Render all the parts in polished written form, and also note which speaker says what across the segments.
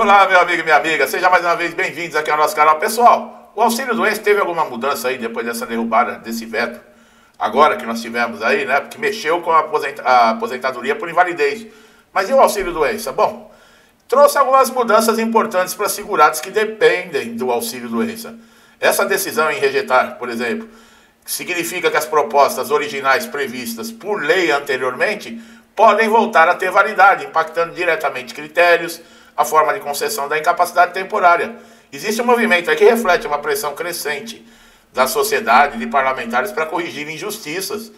Speaker 1: Olá, meu amigo e minha amiga, sejam mais uma vez bem-vindos aqui ao nosso canal. Pessoal, o auxílio-doença teve alguma mudança aí depois dessa derrubada desse veto, agora que nós tivemos aí, né, porque mexeu com a aposentadoria por invalidez. Mas e o auxílio-doença? Bom, trouxe algumas mudanças importantes para segurados que dependem do auxílio-doença. Essa decisão em rejeitar, por exemplo, significa que as propostas originais previstas por lei anteriormente podem voltar a ter validade, impactando diretamente critérios, a forma de concessão da incapacidade temporária. Existe um movimento aí que reflete uma pressão crescente da sociedade, de parlamentares, para corrigir injustiças,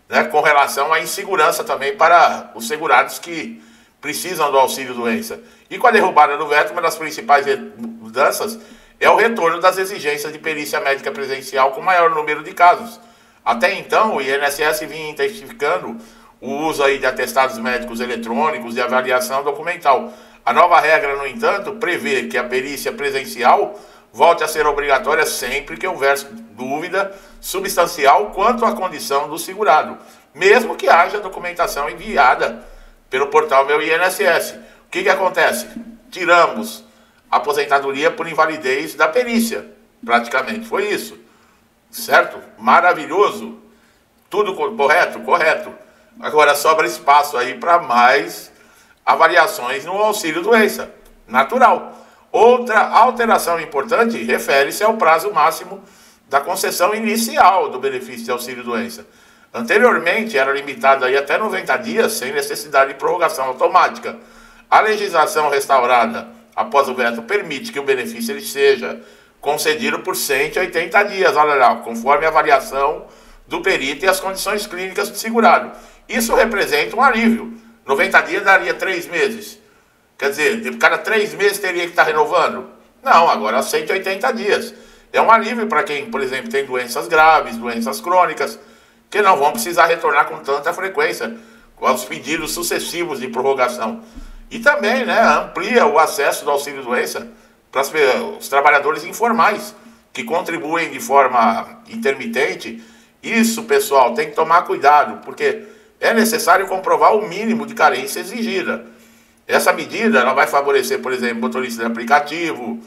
Speaker 1: né, com relação à insegurança também para os segurados que precisam do auxílio-doença. E com a derrubada do veto, uma das principais mudanças é o retorno das exigências de perícia médica presencial com maior número de casos. Até então, o INSS vinha intensificando o uso aí de atestados médicos eletrônicos de avaliação documental. A nova regra, no entanto, prevê que a perícia presencial volte a ser obrigatória sempre que houver dúvida substancial quanto à condição do segurado, mesmo que haja documentação enviada pelo portal Meu INSS. O que acontece? Tiramos a aposentadoria por invalidez da perícia, praticamente, foi isso, certo? Maravilhoso, tudo correto? Correto. Agora sobra espaço aí para mais avaliações no auxílio-doença, natural. Outra alteração importante refere-se ao prazo máximo da concessão inicial do benefício de auxílio-doença. Anteriormente era limitado aí até 90 dias, sem necessidade de prorrogação automática. A legislação restaurada após o veto permite que o benefício ele seja concedido por 180 dias, olha lá, conforme a avaliação do perito e as condições clínicas do segurado. Isso representa um alívio. 90 dias daria 3 meses. Quer dizer, cada 3 meses teria que estar renovando? Não, agora 180 dias. É um alívio para quem, por exemplo, tem doenças graves, doenças crônicas, que não vão precisar retornar com tanta frequência, com os pedidos sucessivos de prorrogação. E também, né, amplia o acesso do auxílio-doença para os trabalhadores informais, que contribuem de forma intermitente. Isso, pessoal, tem que tomar cuidado, porque é necessário comprovar o mínimo de carência exigida. Essa medida ela vai favorecer, por exemplo, motoristas de aplicativo,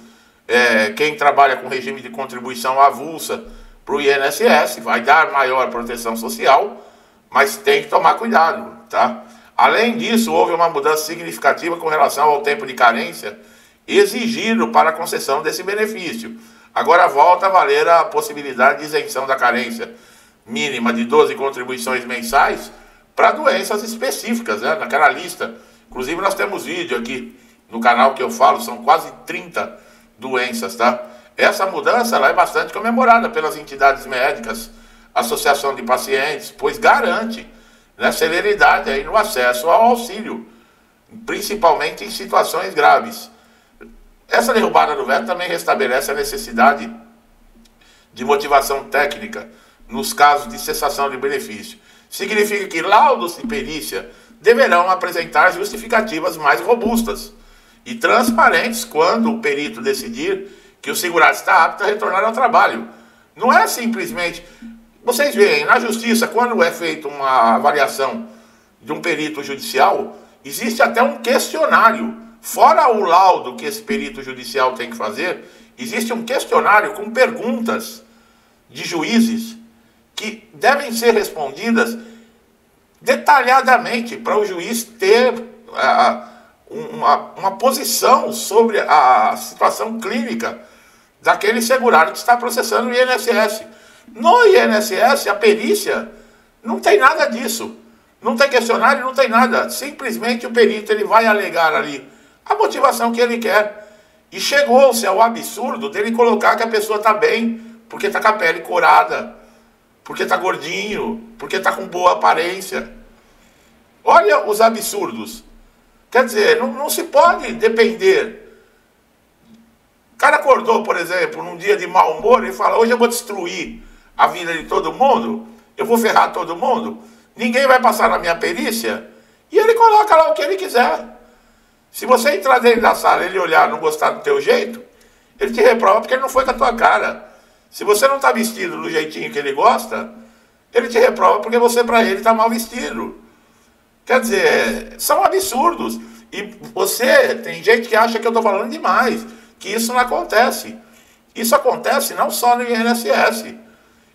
Speaker 1: quem trabalha com regime de contribuição avulsa para o INSS, vai dar maior proteção social, mas tem que tomar cuidado, tá? Além disso, houve uma mudança significativa com relação ao tempo de carência exigido para a concessão desse benefício. Agora volta a valer a possibilidade de isenção da carência mínima de 12 contribuições mensais para doenças específicas, né, naquela lista. Inclusive nós temos vídeo aqui no canal que eu falo, são quase 30 doenças, tá? Essa mudança ela é bastante comemorada pelas entidades médicas, associação de pacientes, pois garante, né, celeridade aí no acesso ao auxílio, principalmente em situações graves. Essa derrubada do veto também restabelece a necessidade de motivação técnica nos casos de cessação de benefício. Significa que laudos de perícia deverão apresentar justificativas mais robustas e transparentes quando o perito decidir que o segurado está apto a retornar ao trabalho. Não é simplesmente... Vocês veem, na justiça, quando é feita uma avaliação de um perito judicial, existe até um questionário. Fora o laudo que esse perito judicial tem que fazer, existe um questionário com perguntas de juízes que devem ser respondidas detalhadamente para o juiz ter uma posição sobre a situação clínica daquele segurado que está processando o INSS. No INSS, a perícia não tem nada disso. Não tem questionário, não tem nada. Simplesmente o perito ele vai alegar ali a motivação que ele quer. E chegou-se ao absurdo dele colocar que a pessoa está bem porque está com a pele corada, porque está gordinho, porque está com boa aparência. Olha os absurdos. Quer dizer, não se pode depender. O cara acordou, por exemplo, num dia de mau humor e fala, hoje eu vou destruir a vida de todo mundo, eu vou ferrar todo mundo, ninguém vai passar na minha perícia, e ele coloca lá o que ele quiser. Se você entrar dentro da sala, ele olhar, não gostar do teu jeito, ele te reprova porque ele não foi com a tua cara. Se você não está vestido do jeitinho que ele gosta, ele te reprova porque você, para ele, está mal vestido. Quer dizer, são absurdos. E tem gente que acha que eu estou falando demais, que isso não acontece. Isso acontece não só no INSS,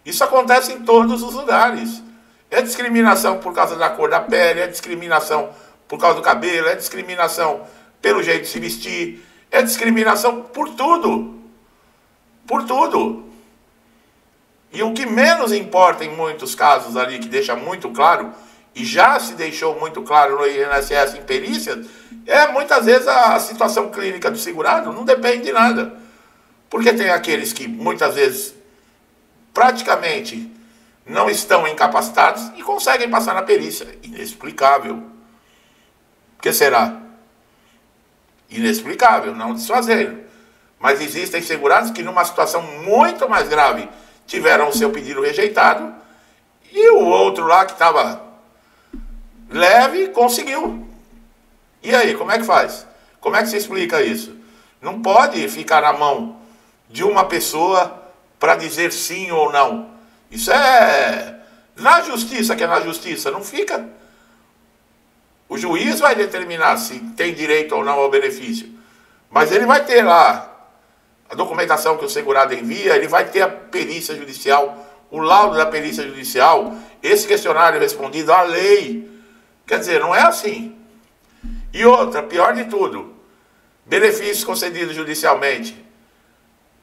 Speaker 1: isso acontece em todos os lugares. É discriminação por causa da cor da pele, é discriminação por causa do cabelo, é discriminação pelo jeito de se vestir, é discriminação por tudo. Por tudo. E o que menos importa em muitos casos ali, que deixa muito claro, e já se deixou muito claro no INSS em perícias, é muitas vezes a situação clínica do segurado não depende de nada. Porque tem aqueles que muitas vezes praticamente não estão incapacitados e conseguem passar na perícia. Inexplicável. Por que será? Inexplicável, não desfazer. Mas existem segurados que numa situação muito mais grave tiveram o seu pedido rejeitado e o outro lá que estava leve conseguiu. E aí, como é que faz? Como é que se explica isso? Não pode ficar na mão de uma pessoa para dizer sim ou não. Isso é na justiça, que é na justiça, não fica. O juiz vai determinar se tem direito ou não ao benefício. Mas ele vai ter lá a documentação que o segurado envia, ele vai ter a perícia judicial, o laudo da perícia judicial, esse questionário respondido à lei. Quer dizer, não é assim. E outra, pior de tudo, benefícios concedidos judicialmente.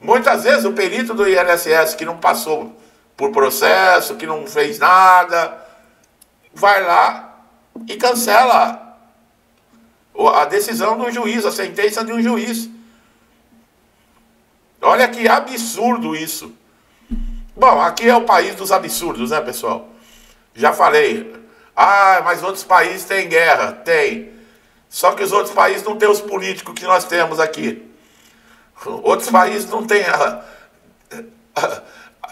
Speaker 1: Muitas vezes o perito do INSS que não passou por processo, que não fez nada, vai lá e cancela a decisão do juiz, a sentença de um juiz. Olha que absurdo isso. Bom, aqui é o país dos absurdos, né, pessoal? Já falei. Ah, mas outros países têm guerra. Tem. Só que os outros países não têm os políticos que nós temos aqui. Outros países não têm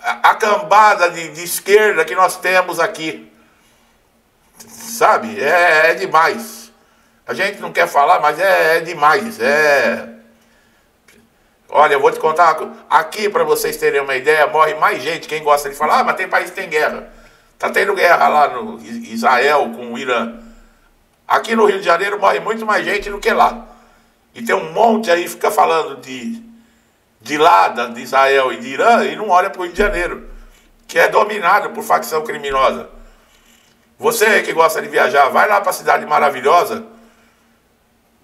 Speaker 1: a cambada de esquerda que nós temos aqui. Sabe? É demais. A gente não quer falar, mas é demais. Olha, eu vou te contar. Aqui, para vocês terem uma ideia, morre mais gente. Quem gosta de falar, mas tem país que tem guerra. Tá tendo guerra lá no Israel com o Irã. Aqui no Rio de Janeiro morre muito mais gente do que lá. E tem um monte aí que fica falando de lá, de Israel e de Irã, e não olha para o Rio de Janeiro, que é dominado por facção criminosa. Você que gosta de viajar, vai lá para a cidade maravilhosa,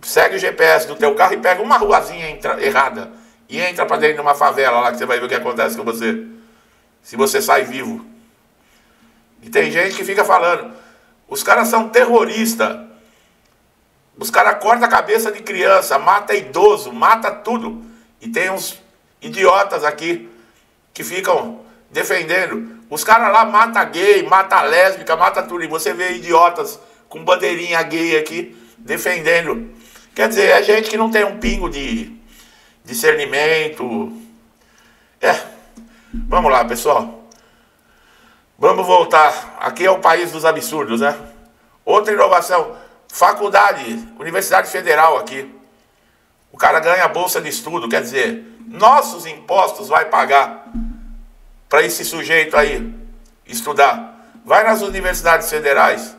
Speaker 1: segue o GPS do teu carro e pega uma ruazinha errada e entra para dentro de uma favela lá, que você vai ver o que acontece com você, se você sai vivo. E tem gente que fica falando, os caras são terroristas, os caras cortam a cabeça de criança, mata idoso, mata tudo. E tem uns idiotas aqui que ficam defendendo. Os caras lá matam gay, matam lésbica, matam tudo. E você vê idiotas com bandeirinha gay aqui defendendo. Quer dizer, é gente que não tem um pingo de discernimento. Vamos lá, pessoal. Vamos voltar. Aqui é o país dos absurdos, né? Outra inovação. Faculdade, Universidade Federal aqui. O cara ganha bolsa de estudo, quer dizer, nossos impostos vai pagar para esse sujeito aí estudar. Vai nas universidades federais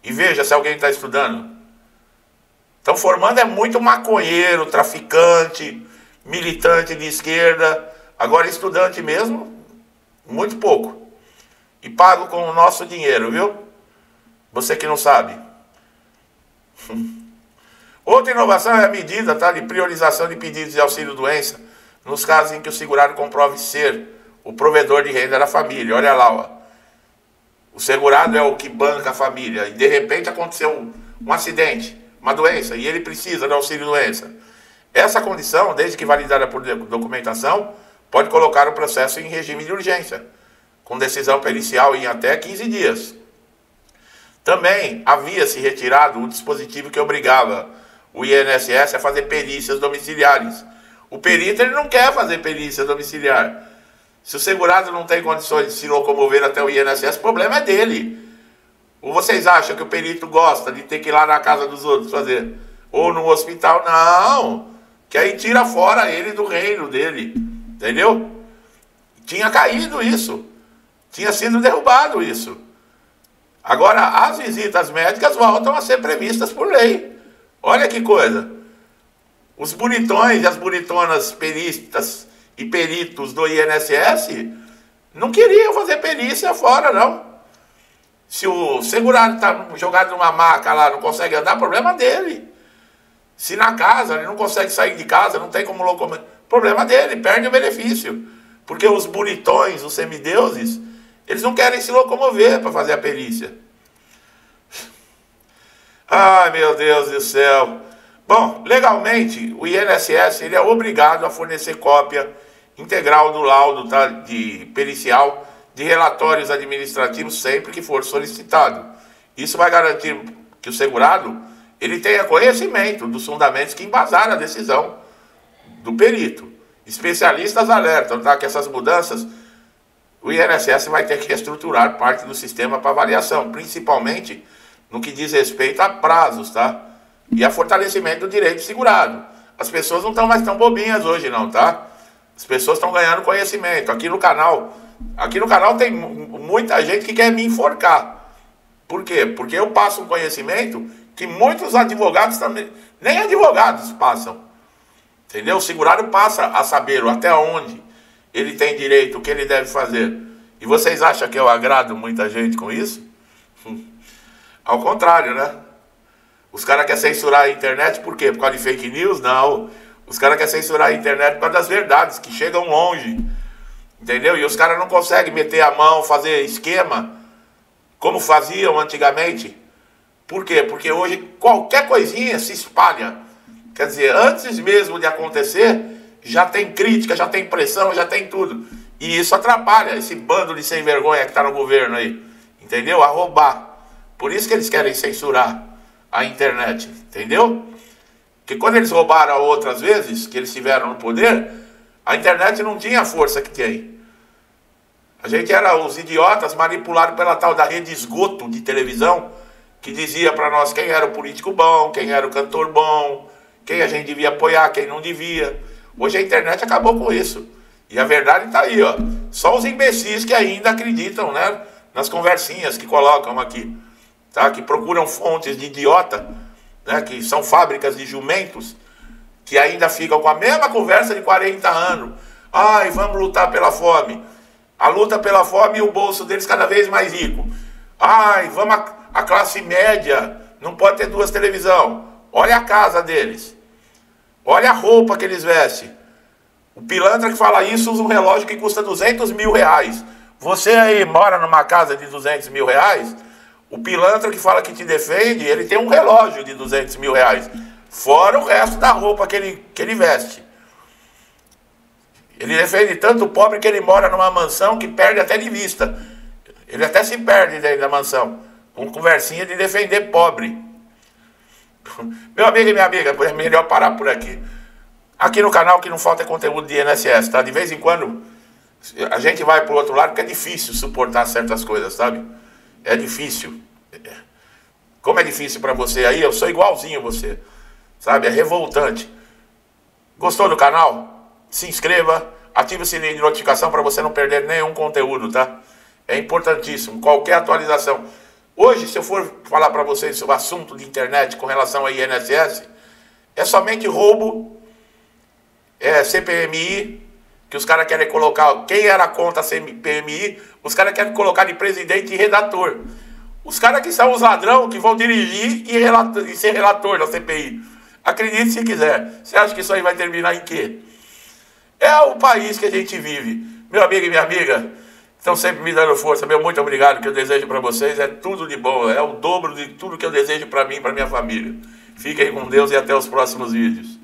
Speaker 1: e veja se alguém está estudando. Estão formando é muito maconheiro, traficante, militante de esquerda. Agora estudante mesmo, muito pouco. E pago com o nosso dinheiro, viu? Você que não sabe. Outra inovação é a medida, tá, de priorização de pedidos de auxílio-doença nos casos em que o segurado comprove ser o provedor de renda da família. Olha lá, ó. O segurado é o que banca a família e de repente aconteceu um acidente, uma doença, e ele precisa do auxílio-doença. Essa condição, desde que validada por documentação, pode colocar o processo em regime de urgência, com decisão pericial em até 15 dias. Também havia-se retirado o dispositivo que obrigava o INSS a fazer perícias domiciliares. O perito ele não quer fazer perícia domiciliar. Se o segurado não tem condições de se locomover até o INSS, o problema é dele. Ou vocês acham que o perito gosta de ter que ir lá na casa dos outros fazer? Ou no hospital? Não. Que aí tira fora ele do reino dele. Entendeu? Tinha caído isso. Tinha sido derrubado isso. Agora, as visitas médicas voltam a ser previstas por lei. Olha que coisa. Os bonitões e as bonitonas peristas e peritos do INSS não queriam fazer perícia fora, não. Se o segurado está jogado numa maca lá, não consegue andar, problema dele. Se na casa ele não consegue sair de casa, não tem como locomover, problema dele, perde o benefício. Porque os bonitões, os semideuses, eles não querem se locomover para fazer a perícia. Ai, meu Deus do céu. Bom, legalmente, o INSS ele é obrigado a fornecer cópia integral do laudo, tá, de pericial de relatórios administrativos sempre que for solicitado. Isso vai garantir que o segurado ele tenha conhecimento dos fundamentos que embasaram a decisão do perito. Especialistas alertam, tá, que essas mudanças, o INSS vai ter que reestruturar parte do sistema para avaliação, principalmente no que diz respeito a prazos, tá? E a fortalecimento do direito segurado. As pessoas não estão mais tão bobinhas hoje não, tá? As pessoas estão ganhando conhecimento. Aqui no canal tem muita gente que quer me enforcar. Por quê? Porque eu passo um conhecimento que muitos advogados também, nem advogados passam. Entendeu? O segurado passa a saber até onde ele tem direito, o que ele deve fazer. E vocês acham que eu agrado muita gente com isso? Ao contrário, né? Os caras querem censurar a internet por quê? Por causa de fake news? Não. Os caras querem censurar a internet por causa das verdades, que chegam longe. Entendeu? E os caras não conseguem meter a mão, fazer esquema, como faziam antigamente. Por quê? Porque hoje qualquer coisinha se espalha. Quer dizer, antes mesmo de acontecer, já tem crítica, já tem pressão, já tem tudo. E isso atrapalha esse bando de sem vergonha que está no governo aí. Entendeu? A roubar. Por isso que eles querem censurar a internet, entendeu? Porque quando eles roubaram outras vezes, que eles tiveram no poder, a internet não tinha a força que tem. A gente era os idiotas manipulados pela tal da rede esgoto de televisão, que dizia para nós quem era o político bom, quem era o cantor bom, quem a gente devia apoiar, quem não devia. Hoje a internet acabou com isso. E a verdade está aí, ó. Só os imbecis que ainda acreditam, né, nas conversinhas que colocam aqui. Tá, que procuram fontes de idiota, né, que são fábricas de jumentos, que ainda ficam com a mesma conversa de 40 anos. Ai, vamos lutar pela fome. A luta pela fome e o bolso deles cada vez mais rico. Ai, vamos a classe média, não pode ter duas televisão. Olha a casa deles. Olha a roupa que eles vestem. O pilantra que fala isso usa um relógio que custa 200 mil reais. Você aí mora numa casa de 200 mil reais... O pilantra que fala que te defende, ele tem um relógio de 200 mil reais. Fora o resto da roupa que ele veste. Ele defende tanto o pobre que ele mora numa mansão que perde até de vista. Ele até se perde dentro da mansão. Com conversinha de defender pobre. Meu amigo e minha amiga, é melhor parar por aqui. Aqui no canal que não falta conteúdo de INSS, tá? De vez em quando a gente vai pro outro lado porque é difícil suportar certas coisas, sabe? É difícil. Como é difícil para você aí, eu sou igualzinho a você. Sabe? É revoltante. Gostou do canal? Se inscreva, ative o sininho de notificação para você não perder nenhum conteúdo, tá? É importantíssimo. Qualquer atualização. Hoje, se eu for falar para vocês sobre o assunto de internet com relação a INSS, é somente roubo, CPMI, que os caras querem colocar, quem era contra a CPMI, os caras querem colocar de presidente e redator. Os caras que são os ladrão que vão dirigir e ser relator da CPI. Acredite se quiser. Você acha que isso aí vai terminar em quê? É o país que a gente vive. Meu amigo e minha amiga, estão sempre me dando força. Meu muito obrigado. O que eu desejo para vocês é tudo de bom. É o dobro de tudo que eu desejo para mim e para minha família. Fiquem com Deus e até os próximos vídeos.